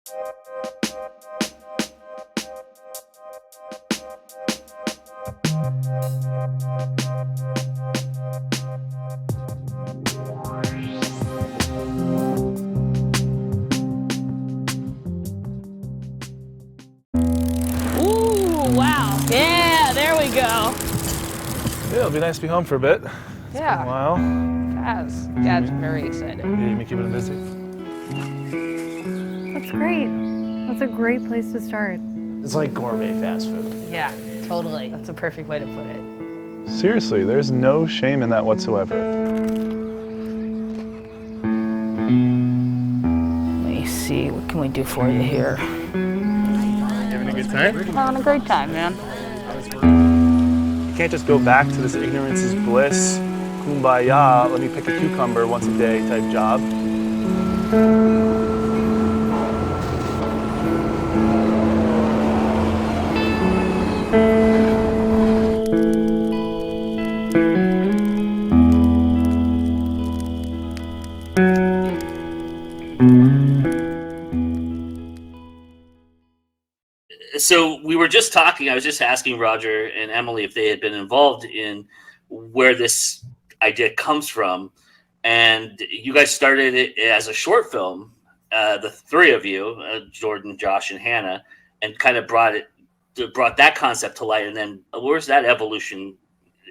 Ooh, wow. Yeah, there we go. Yeah, it'll be nice to be home for a bit. It's been a while. Dad's very excited. Yeah, you've been keeping him busy. That's great. That's a great place to start. It's like gourmet fast food. Yeah, totally. That's a perfect way to put it. Seriously, there's no shame in that whatsoever. Let me see, what can we do for you here? Having a good time? Having a great time, man. You can't just go back to this ignorance is bliss, kumbaya, let me pick a cucumber once a day type job. So we were just talking, I was just asking Roger and Emily if they had been involved in where this idea comes from. And you guys started it as a short film, the three of you, Jordan, Josh, and Hannah, and kind of brought that concept to light. And then where's that evolution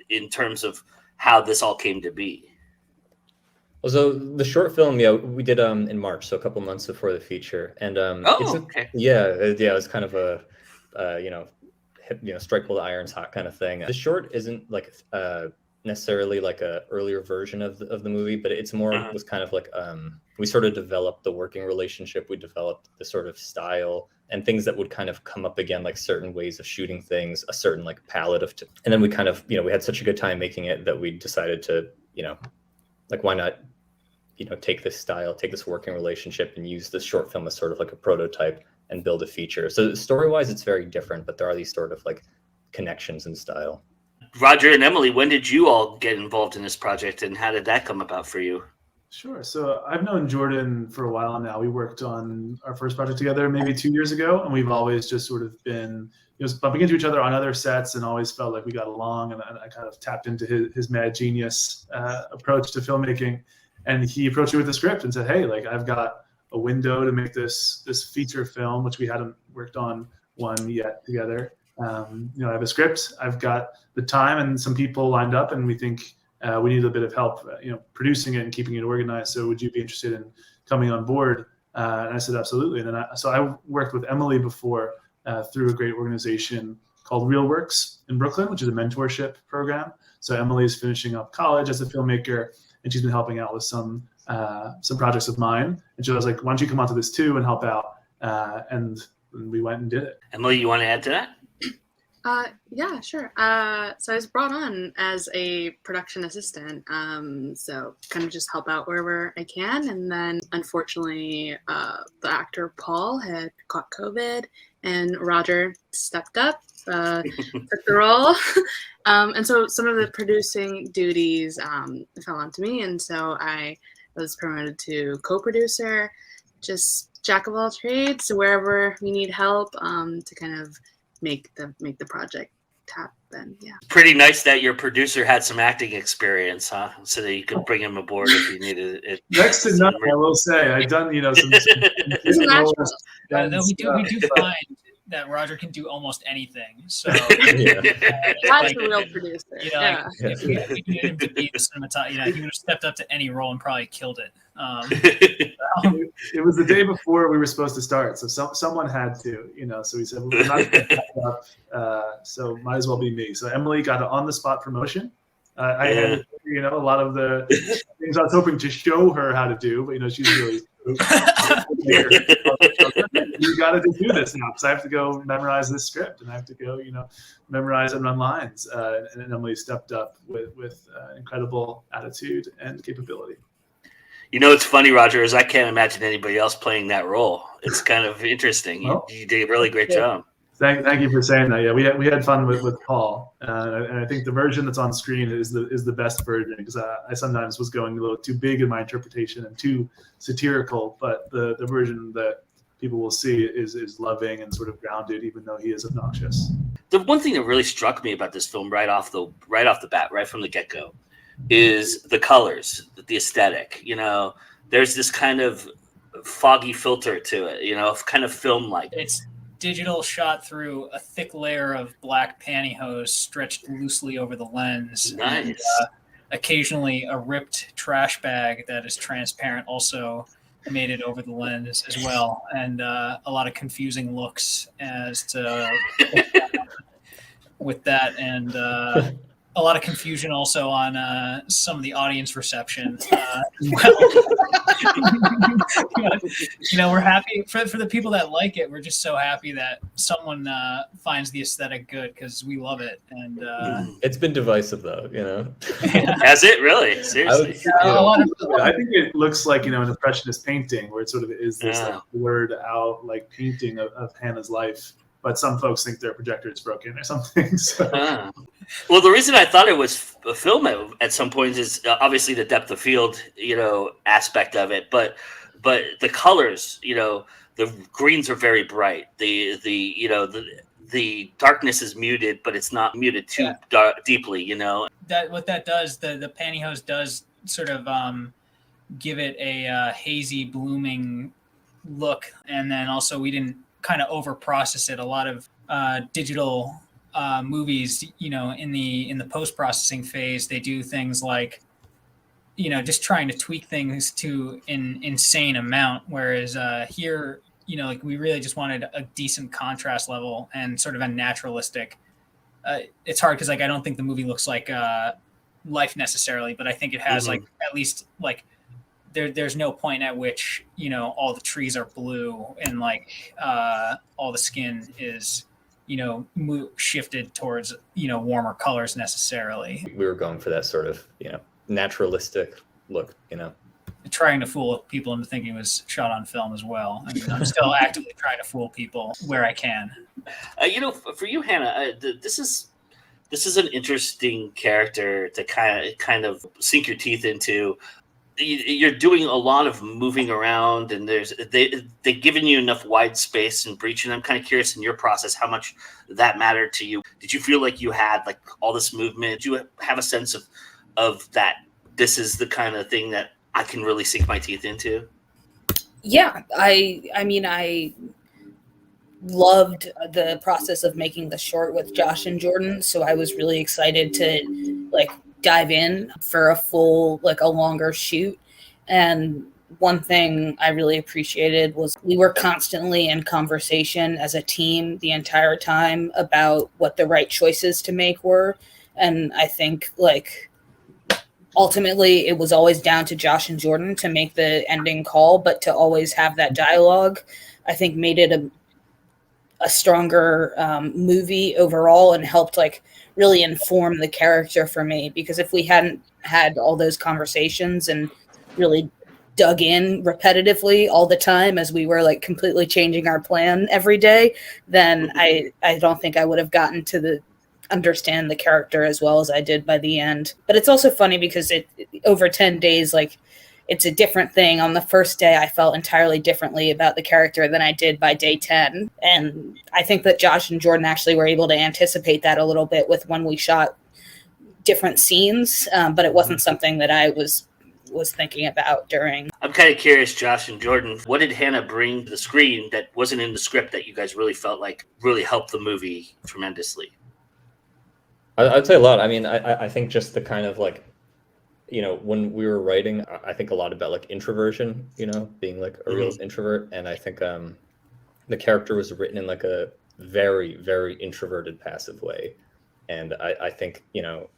in terms of how this all came to be? Well, so the short film, we did in March, so a couple months before the feature, and okay. it was kind of a strike while the iron's hot kind of thing. The short isn't like necessarily like a earlier version of the movie, but it's more was kind of like we sort of developed the working relationship, we developed the sort of style and things that would kind of come up again, like certain ways of shooting things, a certain like palette of, and then we kind of we had such a good time making it that we decided to like why not take this style, take this working relationship and use this short film as sort of like a prototype and build a feature. So story-wise, it's very different, but there are these sort of like connections in style. Roger and Emily, when did you all get involved in this project and how did that come about for you? Sure. So I've known Jordan for a while now. We worked on our first project together maybe 2 years ago, and we've always just sort of been bumping into each other on other sets and always felt like we got along, and I kind of tapped into his mad genius approach to filmmaking. And he approached me with the script and said, hey, like I've got a window to make this feature film, which we hadn't worked on one yet together. I have a script, I've got the time and some people lined up, and we think we need a bit of help, producing it and keeping it organized. So would you be interested in coming on board? And I said, absolutely. And then I worked with Emily before through a great organization called RealWorks in Brooklyn, which is a mentorship program. So Emily's finishing up college as a filmmaker, and she's been helping out with some projects of mine. And she was like, why don't you come onto this too and help out? And we went and did it. Emily, you want to add to that? Yeah, sure. So I was brought on as a production assistant. So kind of just help out wherever I can. And then unfortunately, the actor Paul had caught COVID and Roger stepped up, took the role. And so some of the producing duties fell onto me. And so I was promoted to co-producer, just jack of all trades, so wherever we need help to kind of make the project happen. Yeah. Pretty nice that your producer had some acting experience, huh? So that you could bring him aboard if you needed it. Next to none, I will say. I've done, some It's natural. No, we do find that Roger can do almost anything. So That's a real producer. If we needed him to be the cinematographer, he would have stepped up to any role and probably killed it. It was the day before we were supposed to start, so someone had to, So we said we're not going to up, so might as well be me. So Emily got an on-the-spot promotion. I had, a lot of the things I was hoping to show her how to do, but she's really. You got to do this now because I have to go memorize this script and I have to go, memorize and run lines. And Emily stepped up with incredible attitude and capability. It's funny, Roger, is I can't imagine anybody else playing that role. It's kind of interesting. You did a really great job. Thank you for saying that. Yeah, we had fun with Paul, and I think the version that's on screen is the best version because I sometimes was going a little too big in my interpretation and too satirical. But the version that people will see is loving and sort of grounded, even though he is obnoxious. The one thing that really struck me about this film right off the bat, right from the get-go, is the colors, the aesthetic. There's this kind of foggy filter to it, kind of film-like. It's digital shot through a thick layer of black pantyhose stretched loosely over the lens. Nice. And, occasionally a ripped trash bag that is transparent also made it over the lens as well. And a lot of confusing looks as to with that. And a lot of confusion also on some of the audience reception. We're happy for the people that like it. We're just so happy that someone finds the aesthetic good, because we love it. And it's been divisive though, Has it really? Seriously? I think it looks like an impressionist painting, where it sort of is this like blurred out like painting of Hannah's life. But some folks think their projector is broken or something. So. Well, the reason I thought it was a film at some point is obviously the depth of field, aspect of it. But the colors, the greens are very bright. The darkness is muted, but it's not muted too deeply. That what that does, the pantyhose does sort of give it a hazy, blooming look, and then also we didn't kind of over process it. A lot of digital movies, in the post processing phase, they do things like just trying to tweak things to an insane amount, whereas here we really just wanted a decent contrast level and sort of a naturalistic. It's hard because I don't think the movie looks like life necessarily, but I think it has at least there's no point at which all the trees are blue and all the skin is shifted towards warmer colors necessarily. We were going for that sort of naturalistic look. Trying to fool people into thinking it was shot on film as well. I mean, I'm still actively trying to fool people where I can. For you, Hannah, this is an interesting character to kind of sink your teeth into. You're doing a lot of moving around, and they've given you enough wide space and breach. And I'm kind of curious in your process how much that mattered to you. Did you feel like you had all this movement? Did you have a sense of that? This is the kind of thing that I can really sink my teeth into. Yeah, I mean, I loved the process of making the short with Josh and Jordan, so I was really excited to dive in for a full a longer shoot. And one thing I really appreciated was we were constantly in conversation as a team the entire time about what the right choices to make were. And I think ultimately it was always down to Josh and Jordan to make the ending call, but to always have that dialogue, I think made it a stronger movie overall, and helped really inform the character for me. Because if we hadn't had all those conversations and really dug in repetitively all the time as we were completely changing our plan every day, then I don't think I would have gotten to understand the character as well as I did by the end. But it's also funny because it over 10 days, it's a different thing. On the first day, I felt entirely differently about the character than I did by day 10. And I think that Josh and Jordan actually were able to anticipate that a little bit with when we shot different scenes, but it wasn't something that I was thinking about during. I'm kind of curious, Josh and Jordan, what did Hannah bring to the screen that wasn't in the script that you guys really felt really helped the movie tremendously? I'd say a lot. I mean, I think just the kind of when we were writing, I think a lot about introversion, being a real introvert. And I think the character was written in a very, very introverted, passive way. And I think,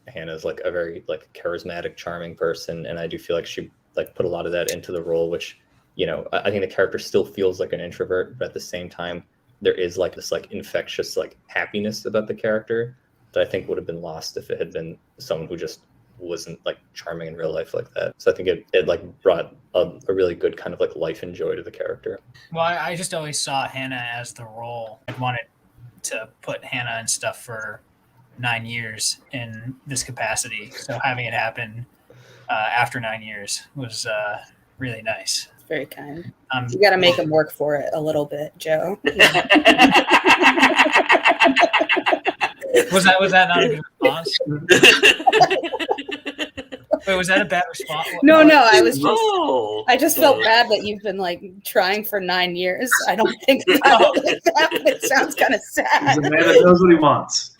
Hannah's a very charismatic, charming person. And I do feel like she put a lot of that into the role, which, I think the character still feels like an introvert, but at the same time, there is this infectious happiness about the character that I think would have been lost if it had been someone who just wasn't charming in real life like that. So I think it brought a really good kind of life and joy to the character. Well, I just always saw Hannah as the role. I wanted to put Hannah and stuff for 9 years in this capacity. So having it happen after 9 years was really nice. Very kind. You got to make him work for it a little bit, Joe. Was that not a good response? Wait, was that a bad response? No, I was just. No. I just felt bad that you've been like trying for 9 years. I don't think about it like that, but it sounds kind of He's sad. a man that knows what he wants.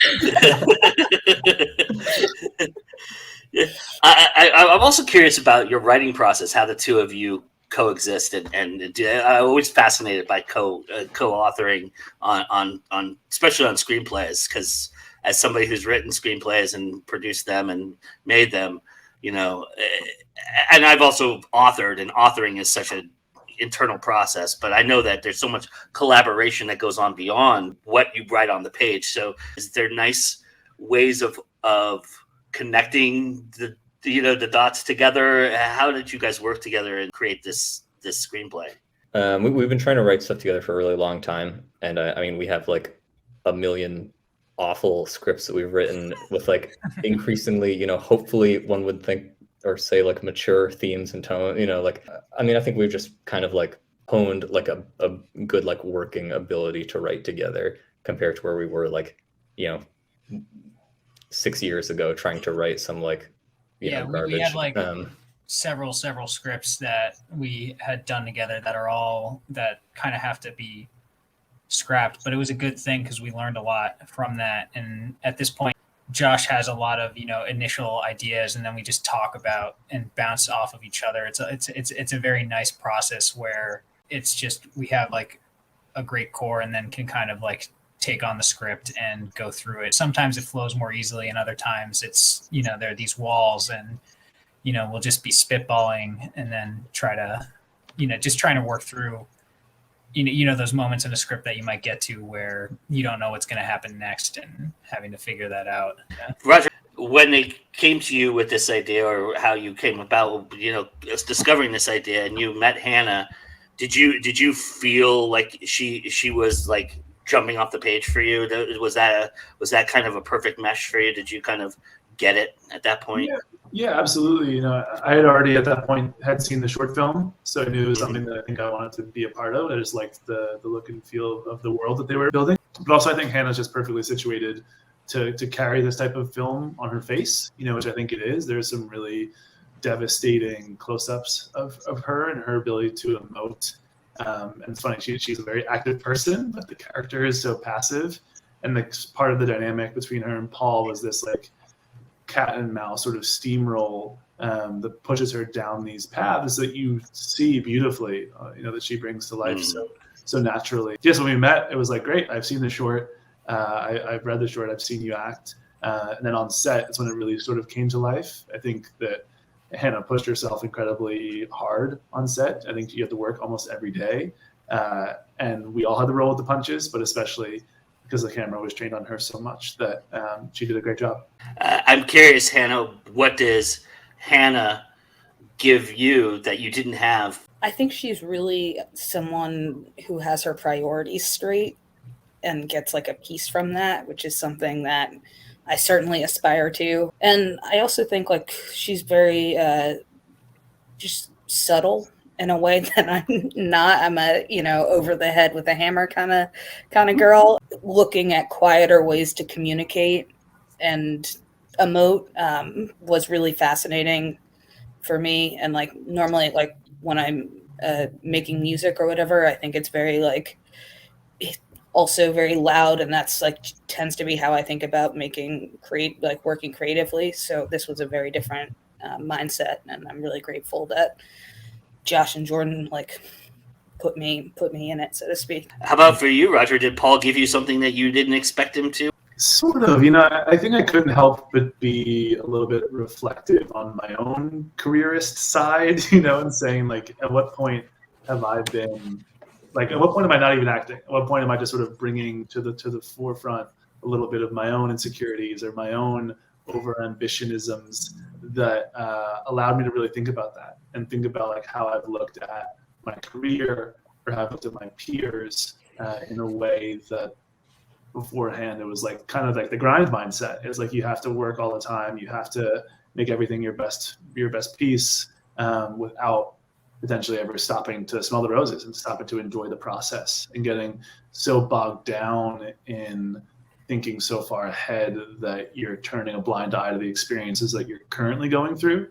I'm also curious about your writing process, how the two of you coexist, and I'm always fascinated by co-authoring on especially on screenplays, because as somebody who's written screenplays and produced them and made them, you know, and I've also authored, and authoring is such an internal process, but I know that there's so much collaboration that goes on beyond what you write on the page. So is there nice ways of connecting the dots together? How did you guys work together and create this screenplay? We've been trying to write stuff together for a really long time, and I mean, we have like a million awful scripts that we've written with like increasingly, you know, hopefully one would think or say like mature themes and tone, you know, like, I mean, I think we've just kind of like honed like a good like working ability to write together compared to where we were like, you know, 6 years ago trying to write some like, you know, garbage. We had like several scripts that we had done together that are all that kind of have to be scrapped, but it was a good thing because we learned a lot from that. And at this point, Josh has a lot of, you know, initial ideas, and then we just talk about and bounce off of each other. It's a very nice process where it's just we have like a great core, and then can kind of like take on the script and go through it. Sometimes it flows more easily, and other times it's, you know, there are these walls, and, you know, we'll just be spitballing and then try to, you know, just trying to work through, you know, those moments in a script that you might get to where you don't know what's going to happen next and having to figure that out. Yeah. Roger, when they came to you with this idea, or how you came about, you know, discovering this idea, and you met Hannah, did you feel like she was like jumping off the page for you? Was that kind of a perfect mesh for you? Did you kind of get it at that point? Yeah, absolutely. You know, I had already at that point had seen the short film, so I knew it was something that I think I wanted to be a part of. I just liked the look and feel of the world that they were building. But also, I think Hannah's just perfectly situated to carry this type of film on her face, you know, which I think it is. There's some really devastating close-ups of her and her ability to emote. And it's funny, she's a very active person, but the character is so passive. And the part of the dynamic between her and Paul was this like cat and mouse sort of steamroll that pushes her down these paths that you see beautifully, you know, that she brings to life so naturally. Yes, when we met, it was like, great, I've seen the short, I've read the short, I've seen you act. And then on set, it's when it really sort of came to life. I think that Hannah pushed herself incredibly hard on set. I think you have to work almost every day. And we all had to roll with the punches, but especially because the camera was trained on her so much that she did a great job. I'm curious, Hannah, what does Hannah give you that you didn't have? I think she's really someone who has her priorities straight and gets like a piece from that, which is something that I certainly aspire to. And I also think like she's very just subtle in a way that I'm not. I'm a, you know, over the head with a hammer kind of girl, looking at quieter ways to communicate and emote was really fascinating for me. And like normally, like when I'm making music or whatever, I think it's very like also very loud, and that's like tends to be how I think about working creatively. So this was a very different mindset, and I'm really grateful that Josh and Jordan like put me in it, so to speak. How about for you, Roger? Did Paul give you something that you didn't expect him to? Sort of, you know, I think I couldn't help but be a little bit reflective on my own careerist side, you know, and saying like, at what point have I been, like, at what point am I not even acting? At what point am I just sort of bringing to the forefront a little bit of my own insecurities or my own over-ambitionisms that allowed me to really think about that and think about like how I've looked at my career or how I've looked at my peers in a way that beforehand it was like kind of like the grind mindset. It's like you have to work all the time, you have to make everything your best piece without potentially ever stopping to smell the roses and stopping to enjoy the process, and getting so bogged down in thinking so far ahead that you're turning a blind eye to the experiences that you're currently going through.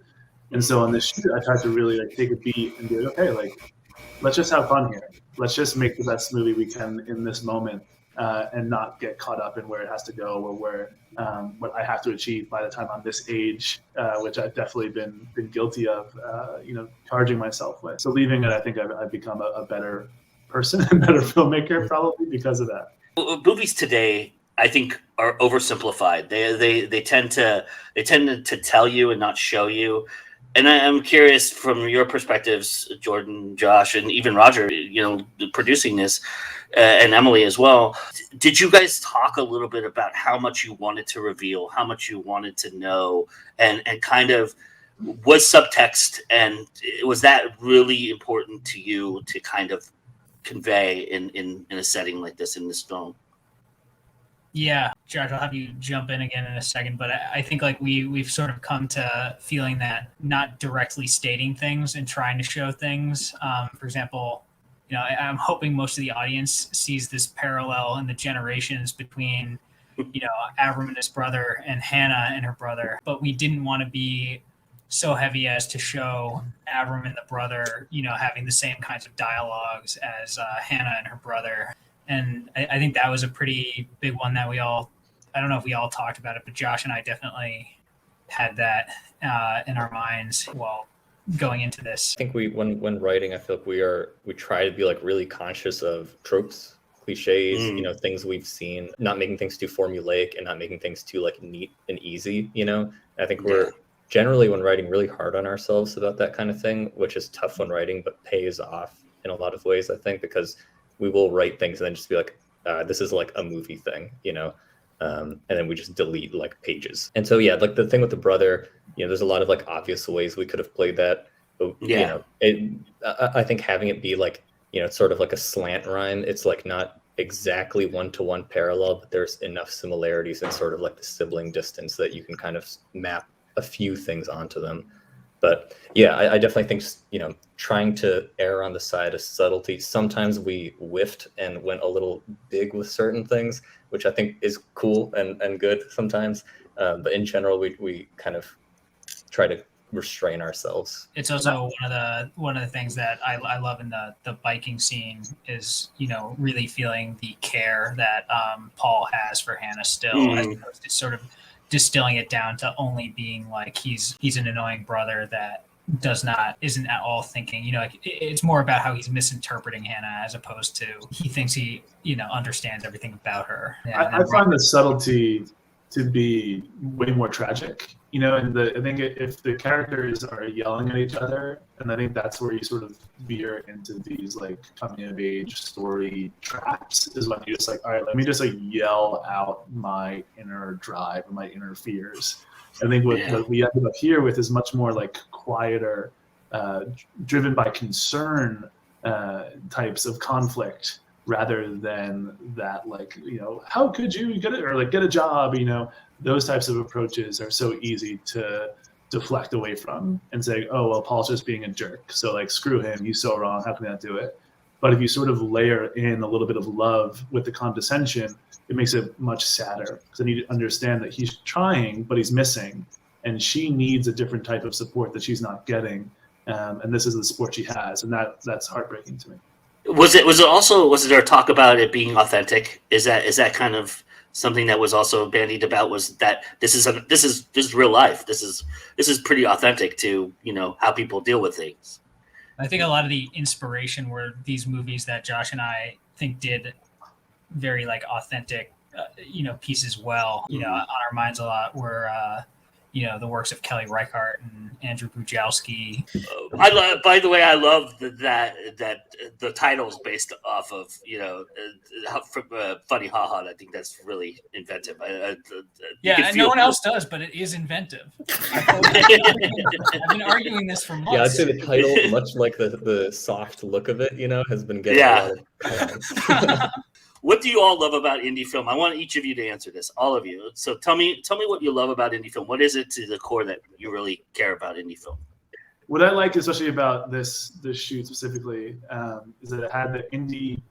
And so on this shoot, I tried to really like take a beat and be like, okay, like, let's just have fun here. Let's just make the best movie we can in this moment, and not get caught up in where it has to go or where what I have to achieve by the time I'm this age, which I've definitely been guilty of, charging myself with. So leaving it, I think I've become a better person and better filmmaker probably because of that. Movies today, I think, are oversimplified. They tend to tell you and not show you. And I'm curious from your perspectives, Jordan, Josh, and even Roger, producing this, and Emily as well. Did you guys talk a little bit about how much you wanted to reveal, how much you wanted to know, and kind of was subtext, and was that really important to you to kind of convey in a setting like this in this film? Yeah, Josh, I'll have you jump in again in a second, but I think like we've sort of come to feeling that not directly stating things and trying to show things. For example, I'm hoping most of the audience sees this parallel in the generations between, Avram and his brother and Hannah and her brother, but we didn't want to be so heavy as to show Avram and the brother, having the same kinds of dialogues as Hannah and her brother. And I think that was a pretty big one that I don't know if we all talked about it, but Josh and I definitely had that in our minds while going into this. I think when writing, I feel like we try to be like really conscious of tropes, cliches, things we've seen, not making things too formulaic and not making things too like neat and easy, I think we're generally when writing really hard on ourselves about that kind of thing, which is tough when writing, but pays off in a lot of ways, I think, because we will write things and then just be like, this is like a movie thing, and then we just delete like pages. And so, yeah, like the thing with the brother, there's a lot of like obvious ways we could have played that. But, I think having it be like, it's sort of like a slant rhyme. It's like not exactly one-to-one parallel, but there's enough similarities and sort of like the sibling distance that you can kind of map a few things onto them. But yeah, I definitely think, trying to err on the side of subtlety. Sometimes we whiffed and went a little big with certain things, which I think is cool and good sometimes. But in general, we kind of try to restrain ourselves. It's also one of the things that I love in the biking scene is, really feeling the care that Paul has for Hannah still, as opposed to sort of distilling it down to only being like he's an annoying brother that isn't at all thinking, it's more about how he's misinterpreting Hannah as opposed to he thinks he understands everything about her. I find the subtlety to be way more tragic, and I think if the characters are yelling at each other, and I think that's where you sort of veer into these like coming of age story traps, is when you just like, all right, let me just like yell out my inner drive and my inner fears. I think what we ended up here with is much more like quieter, driven by concern types of conflict, rather than that like, how could you get it, or like get a job, those types of approaches are so easy to deflect away from and say, oh, well, Paul's just being a jerk, so like screw him, he's so wrong, how can I not do it? But if you sort of layer in a little bit of love with the condescension, it makes it much sadder, because then you understand that he's trying, but he's missing, and she needs a different type of support that she's not getting, and this is the support she has, and that's heartbreaking to me. Was there a talk about it being authentic? Is that kind of something that was also bandied about? Was that this is real life? This is pretty authentic to how people deal with things. I think a lot of the inspiration were these movies that Josh and I think did very like authentic, pieces well. On our minds a lot were the works of Kelly Reichardt and Andrew Bujalski. By the way, I love that the title's based off of Funny Ha Ha. I think that's really inventive. And no one else does, but it is inventive. I've been arguing this for months. Yeah, I'd say the title, much like the soft look of it, has been getting a lot of comments. What do you all love about indie film? I want each of you to answer this, all of you. So tell me what you love about indie film. What is it to the core that you really care about indie film? what I like especially about this shoot specifically is that it had the indie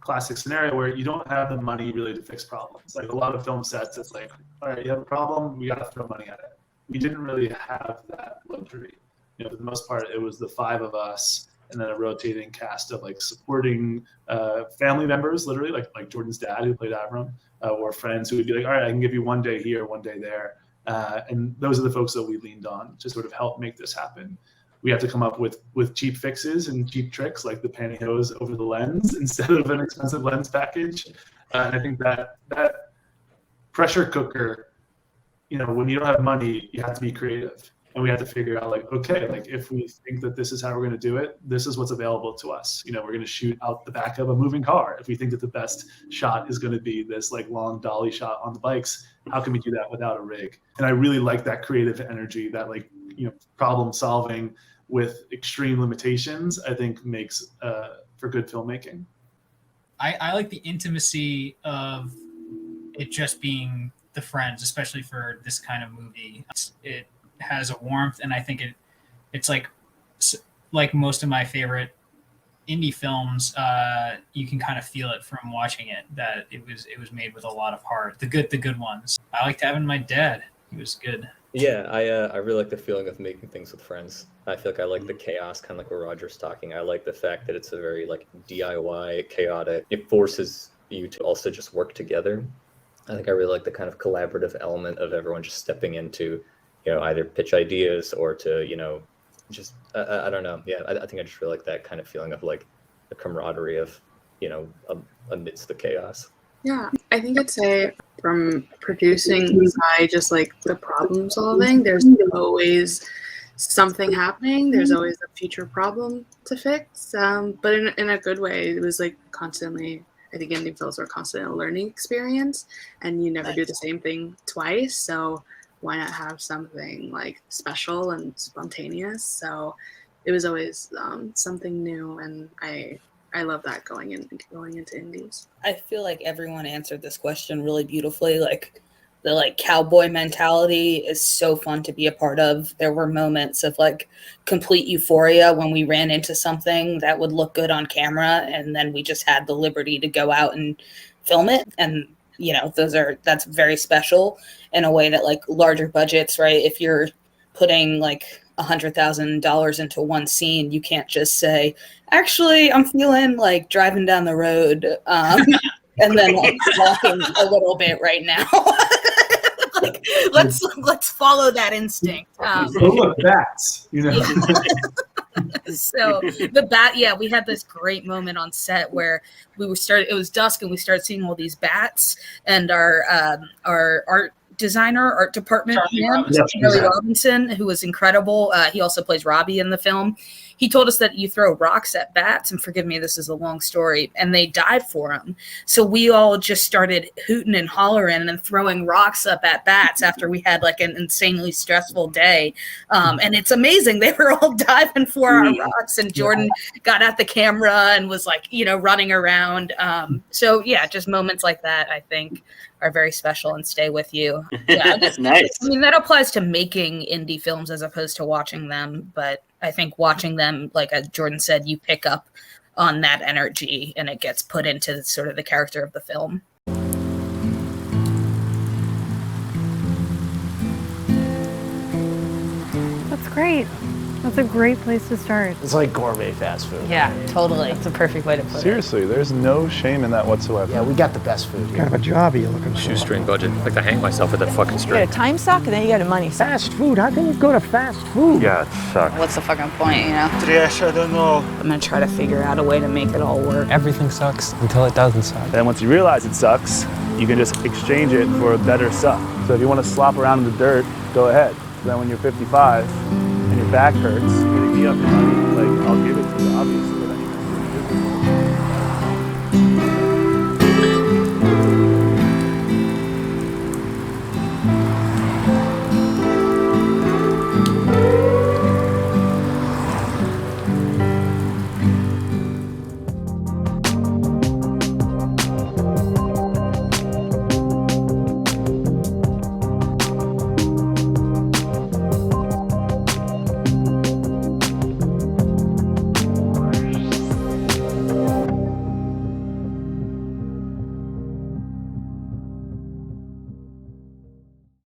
classic scenario where you don't have the money really to fix problems. Like a lot of film sets, it's like, all right, you have a problem, we got to throw money at it. We didn't really have that luxury. For the most part, it was the 5 of us and then a rotating cast of like supporting family members, literally, like Jordan's dad who played Avram, or friends who would be like, all right, I can give you one day here, one day there. And those are the folks that we leaned on to sort of help make this happen. We have to come up with cheap fixes and cheap tricks like the pantyhose over the lens instead of an expensive lens package. And I think that pressure cooker, when you don't have money, you have to be creative. And we have to figure out like, okay, like if we think that this is how we're going to do it, this is what's available to us. We're going to shoot out the back of a moving car. If we think that the best shot is going to be this like long dolly shot on the bikes, how can we do that without a rig? And I really like that creative energy, that like, problem solving with extreme limitations, I think makes for good filmmaking. I like the intimacy of it just being the friends, especially for this kind of movie. It has a warmth, and I think it's like most of my favorite indie films. You can kind of feel it from watching it, that it was made with a lot of heart. The good ones. I liked having my dad. He was good. Yeah, I really like the feeling of making things with friends. I feel like I like the chaos, kind of like what Roger's talking. I like the fact that it's a very like DIY, chaotic. It forces you to also just work together. I think I really like the kind of collaborative element of everyone just stepping into, either pitch ideas or to, just, I don't know. Yeah, I think I just really like that kind of feeling of like the camaraderie of, amidst the chaos. Yeah, I think I'd say from producing side, just like the problem solving, there's always something happening. There's always a future problem to fix, but in a good way. It was like constantly, I think indie films are constantly a learning experience, and you never do the same thing twice. So why not have something like special and spontaneous? So it was always something new, and I love that going into indies. I feel like everyone answered this question really beautifully. Like the like cowboy mentality is so fun to be a part of. There were moments of like complete euphoria when we ran into something that would look good on camera, and then we just had the liberty to go out and film it. And that's very special in a way that like larger budgets, right? If you're putting like $100,000 into one scene, you can't just say, actually, I'm feeling like driving down the road and then like walking a little bit right now. Like let's follow that instinct. Look, bats, So the bat, yeah, we had this great moment on set where it was dusk and we started seeing all these bats, and our art department Charlie Robinson, who was incredible. He also plays Robbie in the film. He told us that you throw rocks at bats, and forgive me, this is a long story, and they died for him. So we all just started hooting and hollering and throwing rocks up at bats after we had like an insanely stressful day. And it's amazing. They were all diving for our rocks, and Jordan got at the camera and was like, running around. So yeah, just moments like that, I think, are very special and stay with you. Yeah, that's nice. I mean, that applies to making indie films as opposed to watching them, but I think watching them, like Jordan said, you pick up on that energy and it gets put into sort of the character of the film. That's great. That's a great place to start. It's like gourmet fast food. Yeah, totally. It's a perfect way to put it. Seriously, there's no shame in that whatsoever. Yeah, we got the best food here. What kind of a job are you looking for? Shoestring budget. Like to hang myself at that fucking string. You got a time suck and then you got a money suck. Fast food? How can you go to fast food? Yeah, it sucks. What's the fucking point, Trish, I don't know. I'm going to try to figure out a way to make it all work. Everything sucks until it doesn't suck. Then once you realize it sucks, you can just exchange it for a better suck. So if you want to slop around in the dirt, go ahead. So then when you're 55 and your back hurts, you're going to be up your money. Like, I'll give it